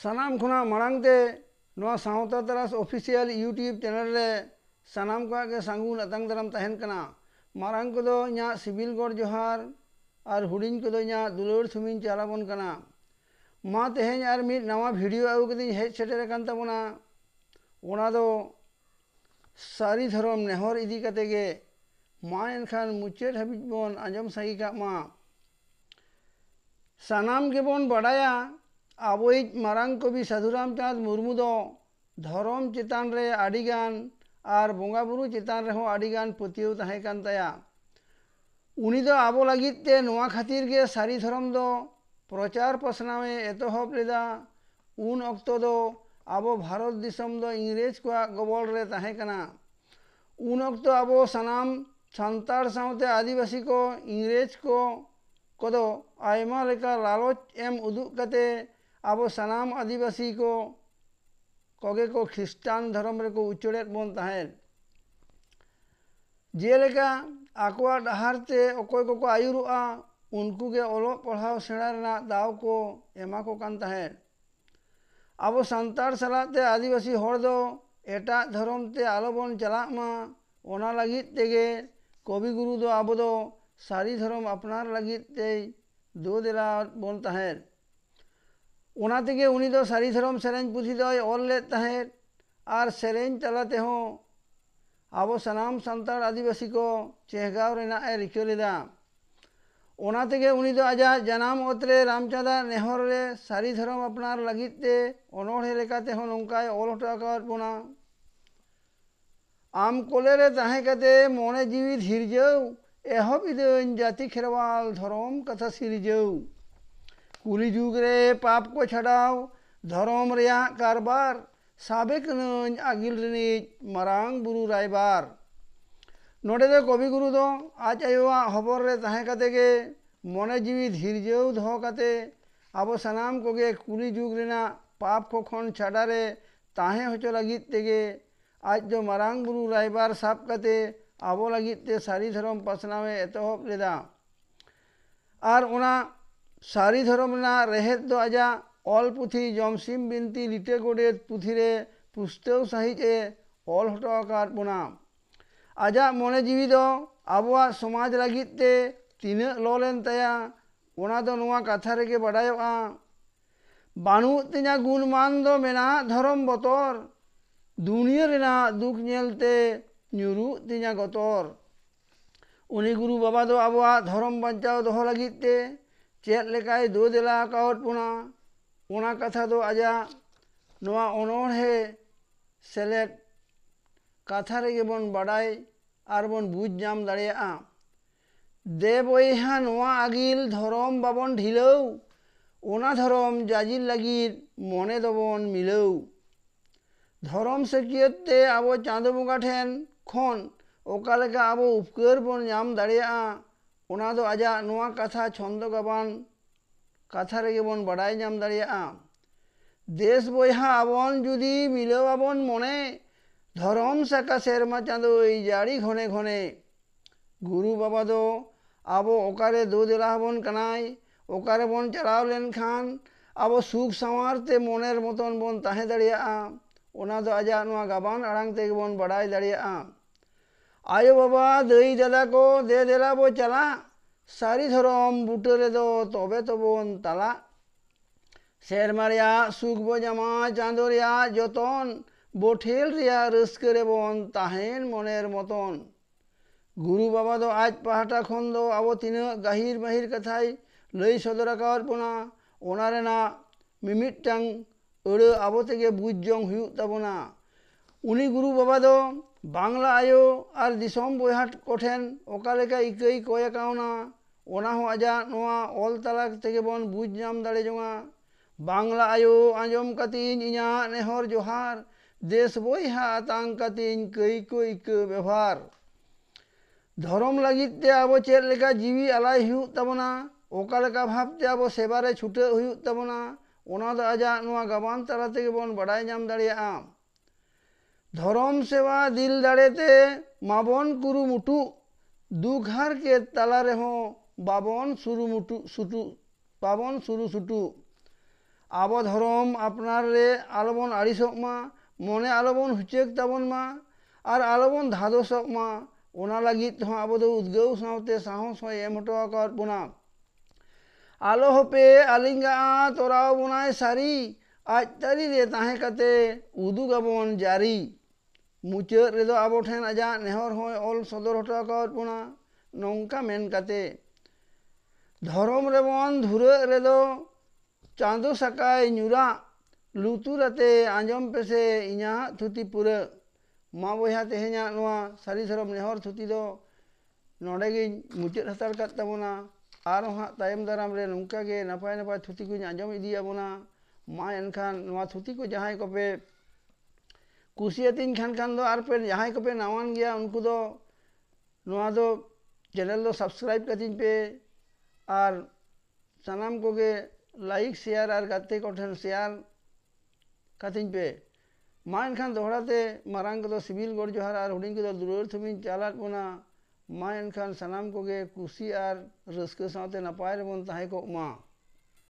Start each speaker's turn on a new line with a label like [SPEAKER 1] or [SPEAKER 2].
[SPEAKER 1] सानाम खुना मांगते सावता तरास ऑफिशियल यूट्यूब चैनल रे सानाम को के सांगुन अतंग दराम तहन कना मारंग को दो इना सिविल गढ़ जोहार और हुडिंग को दो इना दुलौर सुमिन चालाबन कना मा तेहें और मिड नवा वीडियो आगु कदी हेज सेटेर कान ताबोना ओना दो सारी धर्म नेहर इदी कते गे मा एनखान मुचाद हाबिज बन आंजम सागी का मा सानाम गेबन बाडाया आबोइज मारांग कवि साधु रामचंद्र मुर्मू दो धर्म चेतान रे आडिगान और बोंगा बुरु चेतान रेहो आडिगान पतियौ ताहें कान ताया उनी दो आबो लागित ते नोआ खातिर गे सारी धर्म दो प्रचार पसनावे एतहब लेदा उन अक्तो दो आबो भारत दिसम दो इंग्रेज को गबल रे ताहें कना उन अक्तो आबो सनाम सांतार सावते आदिवासी को इंग्रेज को कदो आयमा लेका लालच एम उदुग कते आबो सनाम आदिवासी को कगे को ख्रिस्टान धर्म रे को उचड़ेत बन ताहें जेलेका आकोआ डहार ते अकोय को आयुरुआ उनको के ओलो पढ़ाव सेड़ा रेना दाव को एमा को कान ताहें आबो सांतार सलाते आदिवासी हर दो एटा धर्म ते आलोबन चलाक मा ओना लागित तेगे कवि गुरु दो आबो दो सारी धर्म अपनार लागित ते दो देला बन ताहें ओना तेगे उनी दो सारी धर्म सेरेंज पुथी दोय ऑल लेत ताहें आर सेरेंज तलाते हो आबो सनाम सांतार आदिवासी को चेहगाव रेना ए रिका लेदा ओना तेगे उनी दो आजा जनाम ओतरे रामचंद्र नेहर रे सारी धर्म अपनार लागित ते अनोढ़े लेकाते हो नंकाय ऑल हटा काट बोना आम कोले रे ताहें कते मोने जीवी धीरजौ एहब इदन जाति खेरवाल धर्म कथा सिरजौ कुली जुग रे पाप को छड़ाव धर्म रेया कारबार साबे कनन आगिल रिनिज मारांग बुरु रायबार नोडे दो कवि गुरु दो आज आयोआ हबर रे ताहें कते गे मोने जीवी धीरजौ दो कते आबो सनाम को गे कुली जुग रेना पाप को खन छाड़ा रे ताहें होचो लागित तेगे आज दो मारांग बुरु रायबार साब कते आबो लागित ते सारी धर्म पसनावे एतहब लेदा आर ओना सारी धर्म ना रेहेद दो आजा ऑल पुथी जमसिम बिनती लिटे गोडेत पुथी रे पुस्तव सहित ए ऑल हटो आकार बोना आजा मोने जीवी दो आबोआ समाज लागित ते तीना लोलेन तया ओना दो नोआ कथा रेगे बडायोआ बानु तिना गुण मान दो मेना धर्म बतर दुनिया रेना दुख नेलते न्यूरु तिना गतर उनी गुरु बाबा दो आबोआ धर्म बंचाव दोहो लागित ते चेत लेकाय दो देला कावट पुना ओना कथा दो आजा नोआ अनोढ़े सेलेट कथा रेगे बन बाडाय आर बन बुझ नाम दाड़ेया दे बयहा नोआ आगिल धर्म बाबन ढिलौ ओना धर्म जाजिल लागित मोने दोबन मिलौ धर्म सेकियत ते आबो चांदो बंगा ठेन खन ओका लेका आबो उपकार बन नाम दाड़ेया ओना दो आजा नोआ कथा छंद गाबान कथा रेगे बन बाडाय नाम दाड़ेया देश बयहा आबन जुदी मिलौ आबन मोने धर्म साका सेरमा चांदो जाड़ी घने घने गुरु बाबा दो आबो ओकारे दो देला हबन कनाय ओकारे बन चलाव लेन खान आबो सुख संवार ते मोनेर मतन बन ताहें दाड़ेया ओना दो आजा नोआ गाबान आड़ांग तेगे बन बाडाय दाड़ेया आयो बाबा दई दादा को दे देला बो चला सारी धर्म बुटे रे दो तबे तो बन ताला सेरमा रेया सुख बो जामा चांदो रेया जतन बोठेल रेया रस्के रे बन ताहेन मोनेर मतन गुरु बाबा दो आज पहाटा खन दो आबो तीना गाहिर माहिर कथाय लई सदर आकावार बोना ओना रेना मिमिदटांग अड़ो आबो तेगे बुझ जंग हुयुग ताबोना उनी गुरु बाबा दो बांगला आयो और दिसम बयहा कोठेन ओका लेका इकई कोय कावना ओना हो आजा नोआ ऑल तलाक तेगे बन बुझ नाम दाड़े जोंगा बांगला आयो आंजम कतिन इना नेहर जोहार देश बयहा आतांग कतिन कई को इक व्यवहार धर्म लागित ते आबो चेद लेका जीवी आलाय हुयुग ताबोना ओका लेका भाबते आबो सेबारे छुटे हुयुग ताबोना ओना दो आजा नोआ गाबान तला तेगे बन बाडाय नाम दाड़ेया धर्म सेवा दिल दाड़ेते माबन कुरुमुटु दुख हार के तला रेहो बाबन सुरुमुटु सुटु बाबन सुरु सुटु ᱟᱵᱚ ᱫᱷᱚᱨᱚᱢ ᱟᱯᱱᱟর ᱨᱮ ᱟᱞᱚᱵᱚᱱ ᱟᱹᱲᱤᱥᱚᱜ ᱢᱟ, ᱢᱚᱱᱮ ᱟᱞᱚᱵᱚᱱ ᱦᱩᱪᱟᱹᱜ ᱛᱟᱵᱚᱱ ᱢᱟ ᱟᱨ ᱟᱞᱚᱵᱚᱱ ᱫᱷᱟᱫᱚᱥᱚᱜ ᱢᱟ। ᱚᱱᱟ ᱞᱟᱹᱜᱤᱫ ᱦᱚᱸ ᱟᱵᱚ ᱫᱚ ᱩᱫᱽᱜᱟᱹᱣ ᱥᱟᱶᱛᱮ ᱥᱟᱦᱚᱥ ᱦᱚᱸᱭ ᱮᱢ ᱦᱚᱴᱚ ᱟᱠᱟᱫ ᱵᱚᱱᱟ। ᱟᱞᱚ ᱦᱚᱯᱮ ᱟᱹᱞᱤᱧᱜᱟᱜᱼᱟ ᱛᱚᱨᱟᱣ ᱵᱚᱱᱟᱭ ᱥᱟᱹᱨᱤ, ᱟᱡ ᱛᱟᱹᱨᱤ ᱨᱮ ᱛᱟᱦᱮᱸ ᱠᱟᱛᱮ ᱩᱫᱩᱜᱟᱵᱚᱱ ᱡᱟᱹᱨᱤ। ᱢᱩᱪᱟᱹᱫ ᱨᱮᱫᱚ ᱟᱵᱚ ᱴᱷᱮᱱ ᱟᱡᱟᱜ ᱱᱮᱦᱚᱨ ᱦᱚᱸᱭ ᱚᱞ ᱥᱚᱫᱚᱨ ᱦᱚᱴᱚ ᱟᱠᱟᱫ ᱵᱚᱱᱟ ᱱᱚᱝᱠᱟ ᱢᱮᱱ ᱠᱟᱛᱮ, ᱫᱷᱚᱨᱚᱢ ᱨᱮᱵᱚᱱ ᱫᱷᱩᱨᱟᱹᱜ ᱨᱮᱫᱚ ᱪᱟᱸᱫᱳ ᱥᱟᱠᱟᱭ ᱧᱩᱨᱟᱜ, ᱞᱩᱛᱩᱨ ᱟᱛᱮ ᱟᱸᱡᱚᱢ ᱯᱮᱥᱮ ᱤᱧᱟᱹᱜ ᱛᱷᱩᱛᱤ ᱯᱩᱨᱟᱹᱜ। ᱢᱟ ᱵᱚᱭᱦᱟ ᱛᱮᱦᱮᱧᱟᱜ ᱱᱚᱣᱟ ᱥᱟᱹᱨᱤ ᱫᱷᱚᱨᱚᱢ ᱱᱮᱦᱚᱨ ᱛᱷᱩᱛᱤ ᱫᱚ ᱱᱚᱰᱮ ᱜᱤᱧ ᱢᱩᱪᱟᱹᱫ ᱦᱟᱛᱟᱲ ᱠᱟᱜ ᱛᱟᱵᱚᱱᱟ। ᱟᱨᱚ ᱦᱟᱸᱜ ᱛᱟᱭᱚᱢ ᱫᱟᱨᱟᱢ ᱨᱮ ᱱᱚᱝᱠᱟ ᱜᱮ ᱱᱟᱯᱟᱭ ᱱᱟᱯᱟᱭ ᱛᱷᱩᱛᱤ ᱠᱚᱧ ᱟᱸᱡᱚᱢ ᱤᱫᱤᱭᱟᱵᱚᱱᱟ। ᱢᱟ ᱮᱱᱠᱷᱟᱱ ᱱᱚᱣᱟ ᱛᱷᱩᱛᱤ ᱠᱚ ᱡᱟᱦᱟᱸᱭ ᱠᱚᱯᱮ ᱠᱩᱥᱤᱭᱟᱛᱤᱧ ᱠᱷᱟᱱ ᱫᱚ ᱟᱨ ᱯᱮ ᱡᱟᱦᱟᱸᱭ ᱠᱚᱯᱮ ᱱᱟᱣᱟᱱ ᱜᱮᱭᱟ ᱩᱱᱠᱩ ᱫᱚ ᱱᱚᱣᱟ ᱫᱚ ᱪᱮᱱᱮᱞ ᱫᱚ ᱥᱟᱵᱥᱠᱨᱟᱭᱤᱵ ᱠᱟᱹᱛᱤᱧ ᱯᱮ ᱟᱨ ᱥᱟᱱᱟᱢ ᱠᱚᱜᱮ ᱞᱟᱭᱤᱠ ᱥᱮᱭᱟᱨ ᱟᱨ ᱜᱟᱛᱮ ᱠᱚᱴᱷᱮᱱ ᱥᱮᱭᱟᱨ ᱠᱟᱹᱛᱤᱧ ᱯᱮ। ᱢᱟ ᱮᱱᱠᱷᱟन ᱫᱚᱦᱲᱟ ᱛᱮ ᱢᱟᱨᱟᱝ ᱠᱚᱫᱚ ᱥᱤᱵᱤᱞ ᱜᱚᱰ ᱡᱚᱦᱟᱨ ᱟᱨ ᱦᱩᱰᱤᱧ ᱠᱚᱫᱚ ᱫᱩᱞᱟᱹᱲ ᱛᱷᱩᱢᱤᱧ ᱪᱟᱞᱟᱫ ᱵᱚᱱᱟ। ᱢᱟ ᱮᱱᱠᱷᱟᱱ ᱥᱟᱱᱟᱢ ᱠᱚᱜᱮ ᱠᱩᱥᱤ ᱟᱨ ᱨᱟᱹᱥᱠᱟᱹ ᱥᱟᱶᱛᱮ ᱱᱟᱯᱟᱭ ᱨᱮᱵᱚᱱ ᱛᱟᱦᱮᱸ ᱠᱚᱜ ᱢᱟ।